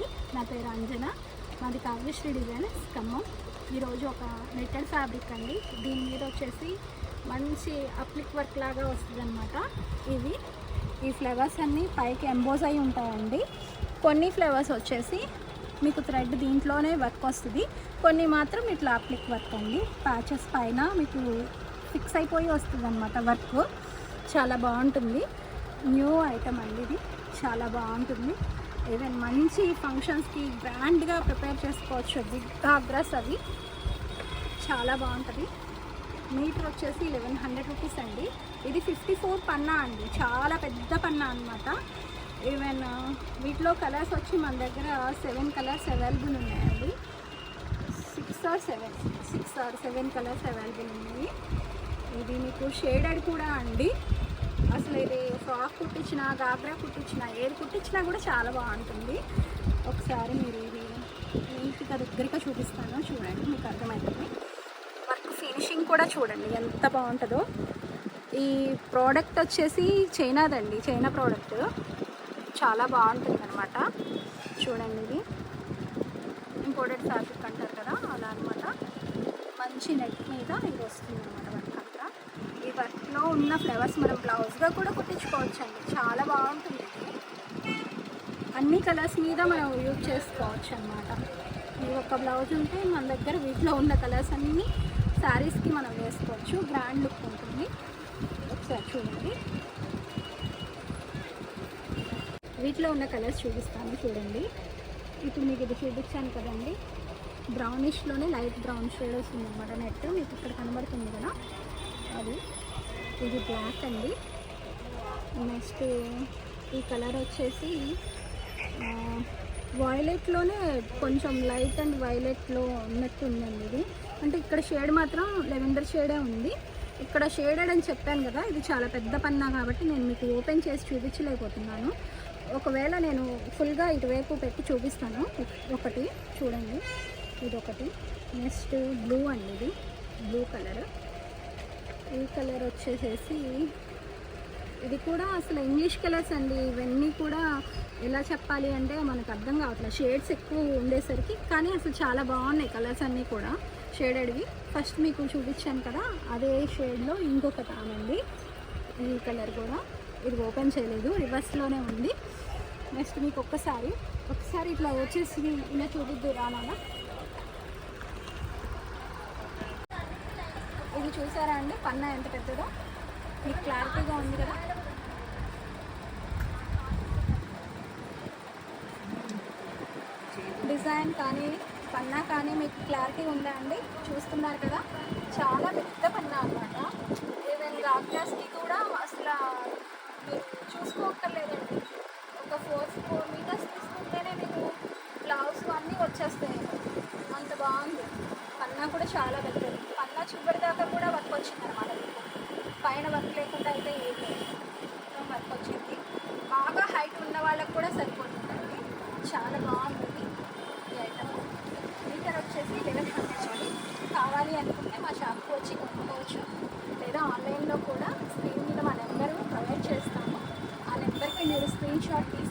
అండి. నా పేరు అంజన. మాది కావ్యశ్రీ డిజైన్స్ ఖమ్మం. ఈరోజు ఒక నెట్టెడ్ ఫ్యాబ్రిక్ అండి. దీని మీద వచ్చేసి మంచి అప్లిక్ వర్క్ లాగా వస్తుంది అనమాట. ఈ ఫ్లవర్స్ అన్నీ పైకి ఎంబోజ్ అయి ఉంటాయండి. కొన్ని ఫ్లవర్స్ వచ్చేసి మీకు థ్రెడ్ దీంట్లోనే వర్క్ వస్తుంది, కొన్ని మాత్రం ఇట్లా అప్లిక్ వర్క్ అండి. ప్యాచెస్ పైన మీకు ఫిక్స్ అయిపోయి వస్తుంది అనమాట వర్క్. చాలా బాగుంటుంది. న్యూ ఐటమ్ అండి ఇది. చాలా బాగుంటుంది. ఈవెన్ మంచి ఫంక్షన్స్కి గ్రాండ్గా ప్రిపేర్ చేసుకోవచ్చు. బిగ్ గాగ్రాస్ అవి చాలా బాగుంటుంది. మీటర్ వచ్చేసి 1100 రూపీస్ అండి. ఇది 54 పన్నా అండి. చాలా పెద్ద పన్నా అనమాట. ఈవెన్ వీటిలో కలర్స్ వచ్చి మన దగ్గర 7 కలర్స్ అవైలబుల్ ఉన్నాయండి. 6 or 7 కలర్స్ అవైలబుల్ ఉన్నాయి. ఇది మీకు షేడెడ్ కూడా అండి. అసలు ఇది ఫ్రాక్ కుట్టించినా, గాగ్రా కుట్టించినా, ఏది కుట్టించినా కూడా చాలా బాగుంటుంది. ఒకసారి మీరు ఇది నీట్గా దగ్గరగా చూపిస్తాను, చూడండి, మీకు అర్థమవుతుంది. వర్క్ ఫినిషింగ్ కూడా చూడండి ఎంత బాగుంటుందో. ఈ ప్రోడక్ట్ వచ్చేసి చైనాదండి, చైనా ప్రోడక్ట్. చాలా బాగుంటుంది అనమాట. చూడండి, ఇది ఇంపోర్టెడ్ ఫ్యాబ్రిక్ అంటారు కదా, అలా అనమాట. మంచి నెట్ మీద ఇది వస్తుంది అనమాట వర్క్ అంతా. ఈ వర్క్లో ఉన్న ఫ్లవర్స్ మనం బ్లౌజ్గా కూడా కుట్టించుకోవచ్చు అండి. చాలా బాగుంటుంది. అన్ని కలర్స్ మీద మనం యూజ్ చేసుకోవచ్చు అనమాట. ఈ ఒక్క బ్లౌజ్ ఉంటే మన దగ్గర వీటిలో ఉన్న కలర్స్ అన్నీ శారీస్కి మనం వేసుకోవచ్చు. గ్రాండ్ లుక్ ఉంటుంది. ఒకసారి చూడండి, వీటిలో ఉన్న కలర్స్ చూపిస్తాను చూడండి. ఇప్పుడు మీకు ఇది చూపించాను కదండి, బ్రౌనిష్లోనే లైట్ బ్రౌన్ షేడ్ వస్తుంది అనమాట నెట్. మీకు ఇక్కడ కనబడుతుంది కదా, అది. ఇది బ్లాక్ అండి. నెక్స్ట్ ఈ కలర్ వచ్చేసి వైలెట్లోనే కొంచెం లైట్ అండ్ వైలెట్లో ఉన్నట్టు ఉందండి ఇది. అంటే ఇక్కడ షేడ్ మాత్రం లెవెండర్ షేడే ఉంది. ఇక్కడ షేడెడ్ అని చెప్పాను కదా, ఇది చాలా పెద్ద పన్నా కాబట్టి నేను మీకు ఓపెన్ చేసి చూపించలేకపోతున్నాను. ఒకవేళ నేను ఫుల్గా ఇటువైపు పెట్టి చూపిస్తాను. ఒకటి చూడండి, ఇదొకటి. నెక్స్ట్ బ్లూ అండి, ఇది బ్లూ కలర్. ఈ కలర్ వచ్చేసేసి ఇది కూడా అసలు ఇంగ్లీష్ కలర్స్ అండి. ఇవన్నీ కూడా ఎలా చెప్పాలి అంటే మనకు అర్థం కావట్లేదు, షేడ్స్ ఎక్కువ ఉండేసరికి. కానీ అసలు చాలా బాగున్నాయి కలర్స్ అన్నీ కూడా షేడెడ్వి. ఫస్ట్ మీకు చూపించాను కదా, అదే షేడ్లో ఇంకొకటి ఆనండి. ఈ కలర్ కూడా, ఇది ఓపెన్ చేయలేదు, రివర్స్లోనే ఉంది. నెక్స్ట్ మీకు ఒకసారి ఇట్లా వచ్చేసి ఇలా చూపిద్దు రానా. ఇది చూసారా అండి, పన్నా ఎంత పెద్దదో, మీకు క్లారిటీగా ఉంది కదా. డిజైన్ కానీ పన్నా కానీ మీకు క్లారిటీ ఉందా అండి? చూస్తున్నారు కదా, చాలా పెద్ద పన్నా అన్నమాట. ఈవెన్ గాగ్రాస్కి కూడా అసలు మీరు చూసుకోక్కర్లేదండి. ఒక 4 మీటర్స్ తీసుకుంటేనే మీకు బ్లౌజ్ అన్నీ వచ్చేస్తాయి. అంత బాగుంది. పన్నా కూడా చాలా పెద్దది. పన్నా చివరి దాకా కూడా వర్క్ వచ్చింది అనమాట. పైన వర్క్ లేకుండా అయితే ఏం లేదు, వర్క్ వచ్చింది. బాగా హైట్ ఉన్న వాళ్ళకి కూడా సరిపోతుందండి. చాలా బాగుంటుంది ఈ ఐటమ్. మీటర్ వచ్చేసి 1100 కావాలి అనుకుంటే మా షాప్కి వచ్చి కొనుక్కోవచ్చు, లేదా ఆన్లైన్లో కూడా స్క్రీన్ మీద మా నెంబర్ ప్రొవైడ్ చేస్తాము. ఆ నెంబర్కి మీరు స్క్రీన్ షాట్ తీసి